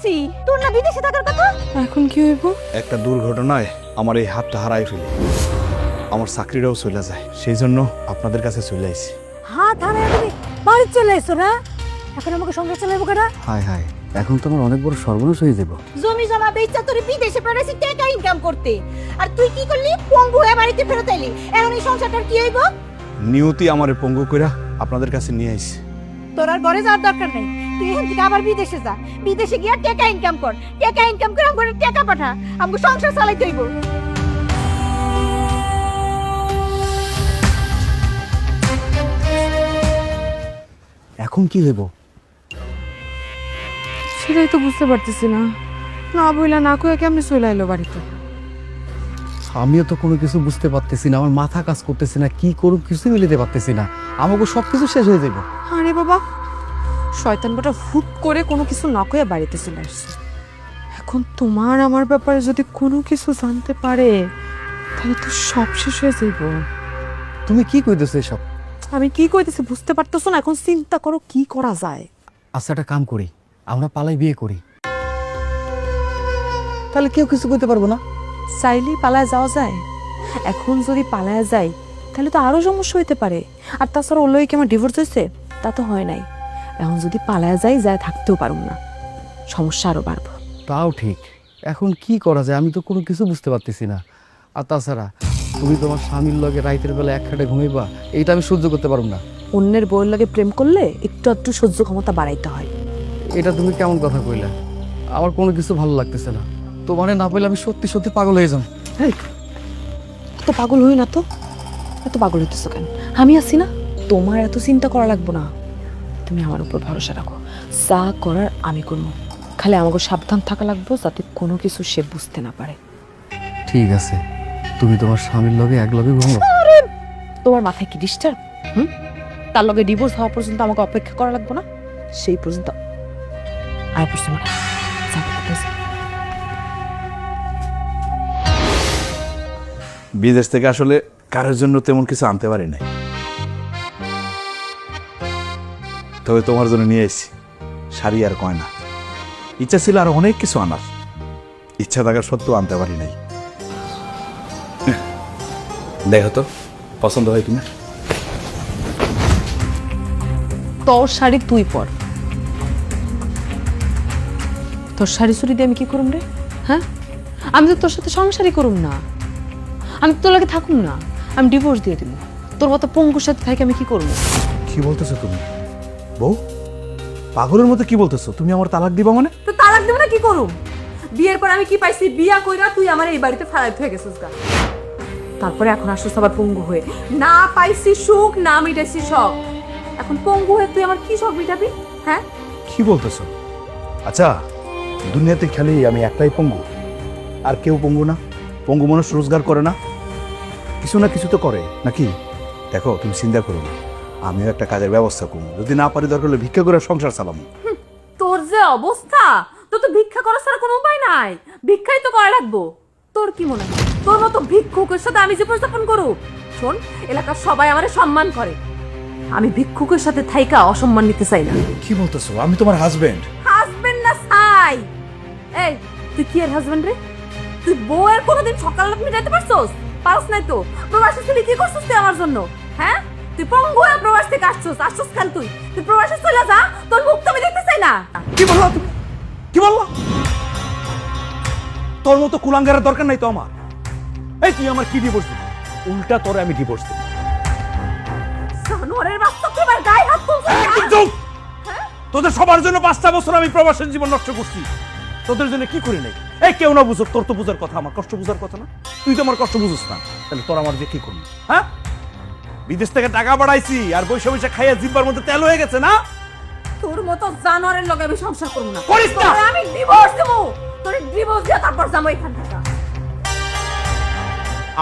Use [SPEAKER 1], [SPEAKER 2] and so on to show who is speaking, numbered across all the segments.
[SPEAKER 1] কইতাছি তোর না বিদেশে থাকার কথা।
[SPEAKER 2] এখন কি হইব?
[SPEAKER 3] একটা দুর্ঘটনায় আমার এই হাতটা হারাই ফেলি, আমার চাকরিটাও চলে যায়, সেই জন্য আপনাদের কাছে চলে আইছি।
[SPEAKER 1] হাত হারায় তুমি বাড়ি চলে এসো না, এখন আমাকে সঙ্গে চালাইবো কেনা?
[SPEAKER 4] হায় হায়, এখন তো আমার অনেক বড় সর্বনাশ হয়ে যাব।
[SPEAKER 1] জমি জমা বেচা তোর বিদেশে পাঠাইছি টাকা ইনকাম করতে, আর তুই কি করলি? পঙ্গু হয়ে বাড়িতে ফেরত আইলি। এখন এই সংসারটার কি হইব?
[SPEAKER 3] নিয়তি আমারে পঙ্গু কইরা আপনাদের কাছে নিয়ে আইছি।
[SPEAKER 1] তোর আর ঘরে যাওয়ার দরকার নেই, তুই এখান থেকে আবার বিদেশে যা, বিদেশে গিয়ে টাকা ইনকাম কর, টাকা ইনকাম করে আমাকে টাকা পাঠা, আমাকে সংসার চালাইতে হইব।
[SPEAKER 4] এখন কি হইব?
[SPEAKER 2] সেটাই তো বুঝতে পারতেছি না, না বইলা না কইয়া কেমনে চলে আইলো বাড়িতে।
[SPEAKER 4] আমিও তো কোনো কিছু বুঝতে পারতেছি না, আমার মাথা কাজ করতেছে না, কি করব কিছু মিলাতে পারতেছি না, আমাকে সবকিছু শেষ হয়ে যাবে।
[SPEAKER 2] আরে বাবা, শয়তান বেটা হুট করে কোনো কিছু না কইয়া বাড়িতে চলে আসছে। এখন তোমার আমার ব্যাপারে যদি কোনো কিছু জানতে পারে তাহলে তো সব শেষ হয়ে যাইব।
[SPEAKER 4] তুমি কি কইতেছো এসব?
[SPEAKER 2] আমি কি কইতেছি বুঝতে পারতেছো না? এখন চিন্তা করো কি করা যায়।
[SPEAKER 4] আচ্ছা, একটা কাম করি, আমরা পালাই বিয়ে করি, তাহলে কেউ কিছু করতে পারবো না।
[SPEAKER 2] চাইলেই পালায় যাওয়া যায়? এখন যদি পালায় যাই তাহলে তো আরো সমস্যা হইতে পারে। আর তাছাড়া ওর লগে কি আমার ডিভোর্স হয়েছে? তা তো হয় নাই। এখন যদি পালায় যাই, যায় থাকতেও পারুম না, সমস্যা আরো বাড়বো।
[SPEAKER 4] তাও ঠিক, এখন কি করা যায় আমি তো কোনো কিছু বুঝতে পারতেছি না। আর তাছাড়া তুমি তোমার স্বামীর লগে রাইতের বেলা এক খাটে ঘুমাইবা, এইটা আমি সহ্য করতে পারবো না।
[SPEAKER 2] অন্যের বউয়ের লগে প্রেম করলে একটু একটু সহ্য ক্ষমতা বাড়াইতে হয়।
[SPEAKER 4] এটা তুমি কেমন কথা কইলা? আমার কোনো কিছু ভালো লাগতেছে না, তোমারে না পেলে আমি সত্যি সত্যি পাগল হয়ে যাম।
[SPEAKER 2] এত পাগল হই না তো, এত পাগল হইতেছো কেন? আমি আছি না, তোমার এত চিন্তা করা লাগবো না। তুমি আমার উপর ভরসা রাখো, যা করার আমি করবো। খালি আমাকে সাবধান থাকা লাগবো যাতে কোনো কিছু সে বুঝতে না পারে।
[SPEAKER 4] ঠিক আছে, তুমি তোমার স্বামীর লগে এক লগে ঘুমো।
[SPEAKER 2] তোমার মাথায় কি ডিস্টার্ব? তার লগে ডিভোর্স হওয়া পর্যন্ত আমাকে অপেক্ষা করা লাগবো না? সেই পর্যন্ত আয় পড়ছে না।
[SPEAKER 3] বিদেশ থেকে আসলে কারোর জন্য তেমন কিছু আনতে পারি নাই, তবে তোমার জন্য নিয়ে এসেছি শাড়ি আর গয়না। ইচ্ছা ছিল আর অনেক কিছু আনার, ইচ্ছা থাকার সত্ত্বেও আনতে পারি নাই। দেখো তো পছন্দ হয় কিনা।
[SPEAKER 2] তোর শাড়ি তুই পর। তোর শাড়ি চুরি দিয়ে আমি কি করুম রে? হ্যাঁ, আমি তো তোর সাথে সংসারই করুম না, আমি তোর লাগে থাকুম না, আমি ডিভোর্স দিয়ে দিব। তোর মতো পঙ্গুর সাথে থাকি আমি কি করবো?
[SPEAKER 3] কি বলতেছো তুমি বউ? পাগলের মতো কি বলতেছো? তুমি আমার তালাক দিবা মানে?
[SPEAKER 5] তো তালাক দেব না কি করুম? বিয়ের পর আমি কি পাইছি? বিয়া কইরা তুই আমার এই বাড়িতে ফালাইতে হয়ে গেছিস গা। তারপরে এখন আসছিস আবার পঙ্গু হয়ে। না পাইছি সুখ, না মিটাইছি শখ, এখন পঙ্গু হয়ে তুই আমার কি শখ মিটাবি? হ্যাঁ,
[SPEAKER 3] কি বলতেছো? আচ্ছা, দুনিয়াতে খালি আমি একটাই পঙ্গু, আর কেউ পঙ্গু না? পঙ্গু মানুষ রোজগার করে না? কিছু না কিছু তো করে নাকি? দেখো, তুমি চিন্তা করো না, আমিও একটা কাজের ব্যবস্থা করবো, যদি না পারি দরকার হলে ভিক্ষা করে সংসার চালাবো।
[SPEAKER 5] তোর যে অবস্থা, তোর তো ভিক্ষা করার ছাড়া কোনো উপায় নাই, ভিক্ষাই তো করা লাগবো। তোর কি মনে হয় তোর মতো ভিক্ষুকের সাথে আমি যে প্রস্তাপন করু? শোন, এলাকার সবাই আমারে সম্মান করে, আমি ভিক্ষুকের সাথে থাইকা অসম্মান নিতে চাই না।
[SPEAKER 3] কি বলতেছো? আমি তোমার হাজবেন্ড।
[SPEAKER 5] হাজবেন্ড না ছাই। এই, তুই কি এর হাজবেন্ড রে? তুই বউয়ের কোনোদিন সকাল রাত মিটাইতে পারছস? পারছ নাই তো। প্রবাসী ছেলে কি করছস তুই আমার জন্য? হ্যাঁ, তুই পঙ্গু হয়ে প্রবাস থেকে আসছস কেন? তুই প্রবাসে চলে যা, তোর মুখ তো আমি দেখতে চাই না।
[SPEAKER 3] কি বললা তুমি? কি বললা? তোর মতো কুলাঙ্গারের দরকার নাই তো আমার। এই তুই আমার কি ডিভোর্স দিবি? উল্টা তোরে আমি ডিভোর্স দেব।
[SPEAKER 5] জানোয়ারের বাচ্চা, তুই আমার গায়ে হাত তুলছিস
[SPEAKER 3] একদম চুপ! তোদের সবার জন্য 5টা বছর আমি প্রবাসের জীবন নষ্ট করছি, তোদের জন্য কি করি নাই? এই কেউ না বুঝুক, তোর তো বুঝার কথা, আমার কষ্ট বুঝার কথা না? তুই তো আমার কষ্ট বুঝিস না, তাহলে তোর আমার দিয়ে কি করবি? হ্যাঁ, বিদেশ থেকে টাকা বাড়াইছি আর বৈশা বৈশা খাইয়া জিব্বার মধ্যে তেল হয়ে গেছে না?
[SPEAKER 5] তোর মতো জানোয়ারের লগে আমি সংসার করব না।
[SPEAKER 3] করিস না।
[SPEAKER 5] তোরে আমি ডিভোর্স দেব, তোরে ডিভোর্স দিয়ে তারপর যাবো এখান থেকে।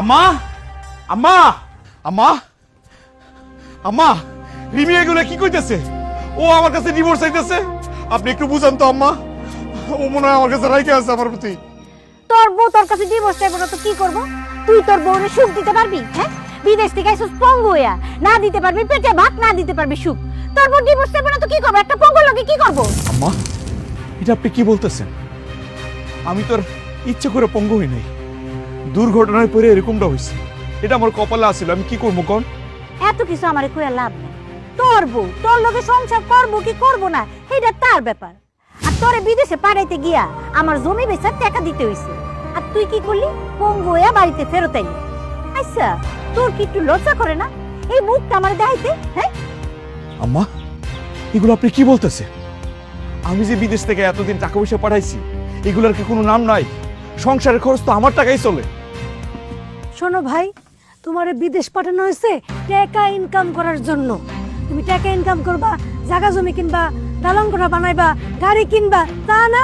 [SPEAKER 3] আম্মা, আম্মা, আম্মা, আম্মা, রিমি এগুলো কি কইতেছে? ও আমার কাছে ডিভোর্স চাইতেছে। আপনি একটু বুঝান তো আম্মা, ও মনে হয় আমার কাছে রাইখে আছে আমার প্রতি।
[SPEAKER 1] তোর বউ তোর কাছে ডিভোর্স চাইবো না তো কি করব? তুই তোর বউরে সুখ দিতে পারবি? হ্যাঁ, বিদেশ থেকে আইছস পঙ্গু হইয়া, না দিতে পারবি পেটে ভাত, না দিতে পারবি সুখ। তোর বউ ডিভোর্স চাইবো না তো কি করব? একটা পঙ্গুর লগে কি করব?
[SPEAKER 3] আম্মা, এটা আপনি কি বলতেছেন? আমি তো আর ইচ্ছে করে পঙ্গু হই নাই, দুর্ঘটনায় পড়ে এরকমটা হয়েছে। এটা আমার কপালে আছিল, আমি কি করবো কোন?
[SPEAKER 1] এত কিছু আমারে কইয়া লাভ নেই। তোর বউ তোর লগে সংসার করবো কি করবো না এটা তার ব্যাপার। আর তোরে বিদেশে পাঠাইতে গিয়া আমার জমি বেচার টাকা দিতে হইছে, আর তুই কি করলি? পঙ্গু হইয়া বাড়িতে ফেরত আইলি। আচ্ছা, তোর কি একটু লজ্জা করে না এই মুখটা আমার দেখাইতে? হ্যাঁ
[SPEAKER 3] আম্মা, এগুলো আপনি কি বলতেছে? আমি যে বিদেশ থেকে এতদিন টাকা পয়সা পাঠাইছি, এগুলোর কি কোনো নাম নাই? সংসারের খরচ তো আমার টাকাই চলে।
[SPEAKER 6] শোনো ভাই, তোমার বিদেশ পাঠানো হয়েছে টাকা ইনকাম করার জন্য। তুমি টাকা ইনকাম করবা, জায়গা জমি কিনবা, দালান কোঠা বানাইবা, গাড়ি কিনবা, তা না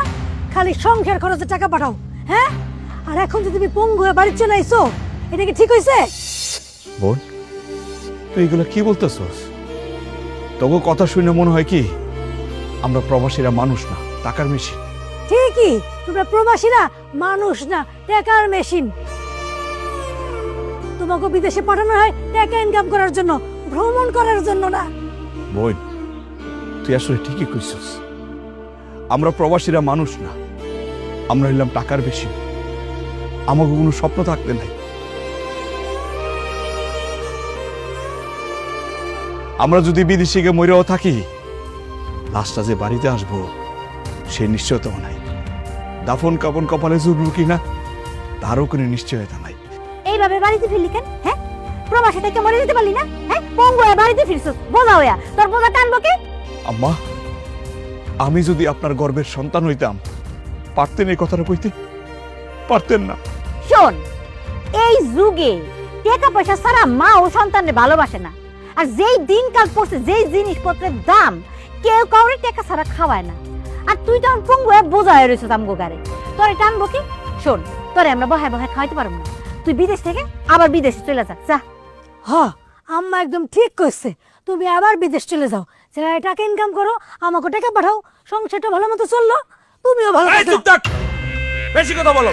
[SPEAKER 6] খালি সংসার খরচে টাকা পাঠাও। হ্যাঁ, আর এখন যে তুমি পঙ্গু হয়ে বাড়ি চলে আইছো, এটা কি ঠিক হয়েছে?
[SPEAKER 3] বোন, তুই এগুলো কি বলতেছস? তবু কথা শুনে মনে হয় কি আমরা প্রবাসীরা মানুষ না, টাকার মেশিন।
[SPEAKER 6] ঠিকই, তোমরা প্রবাসীরা মানুষ না, টাকার মেশিন। তোমাকে বিদেশে পাঠানো হয় টাকা ইনকাম করার জন্য, ভ্রমণ করার জন্য না।
[SPEAKER 3] বোন, তুই আসলে ঠিকই কইছস। আমরা প্রবাসীরা মানুষ না, আমরা হইলাম টাকার বেশি। আমাকে কোনো স্বপ্ন থাকতে নাই। আমরা যদি বিদেশে গিয়ে মরেও থাকি, লাশটা যে বাড়িতে আসবো সে নিশ্চয়তাও নাই। দাফন কাপন কপালে জুটবো কিনা তারও কোনো নিশ্চয়তা নাই।
[SPEAKER 1] এইভাবে বাড়িতে ফিরলি কেন? হ্যাঁ, প্রবাসী থেকে মরে যেতে পারলি না? হ্যাঁ, পঙ্গু হয়ে বাড়িতে ফিরছস, বোঝা হইয়া তোর বোঝা টানবো কে?
[SPEAKER 3] আম্মা, আমি যদি আপনার গর্ভের সন্তান হইতাম, পারতেন এই কথাটা কইতে? পারতেন না।
[SPEAKER 1] শোন, এই যুগে টাকা পয়সা ছাড়া মা ও সন্তানের ভালোবাসে না। আর যেই দিনকাল পড়ছে, যেই জিনিসপত্রের দাম, কেউ কাউরে টাকা ছাড়া খাওয়ায় না। আর তুই তো পঙ্গু হয়ে বোঝা হয়ে রয়েছিস আমগো গাড়ি, তোরে টানবো কি? শোন, তোরে আমরা বহায় বহায় খাওয়াইতে পারবো না। তুই বিদেশ থেকে আবার বিদেশে চলে যা। যা।
[SPEAKER 6] হ, আম্মা একদম ঠিক কইছে। তুমি আবার বিদেশ চলে যাও, যারা টাকা ইনকাম করো, আমাকে টাকা পাঠাও, সংসারটা ভালো মতো চললো, তুমিও ভালো
[SPEAKER 3] এই
[SPEAKER 6] থাকো।
[SPEAKER 3] চুপ থাক, বেশি কথা বলো।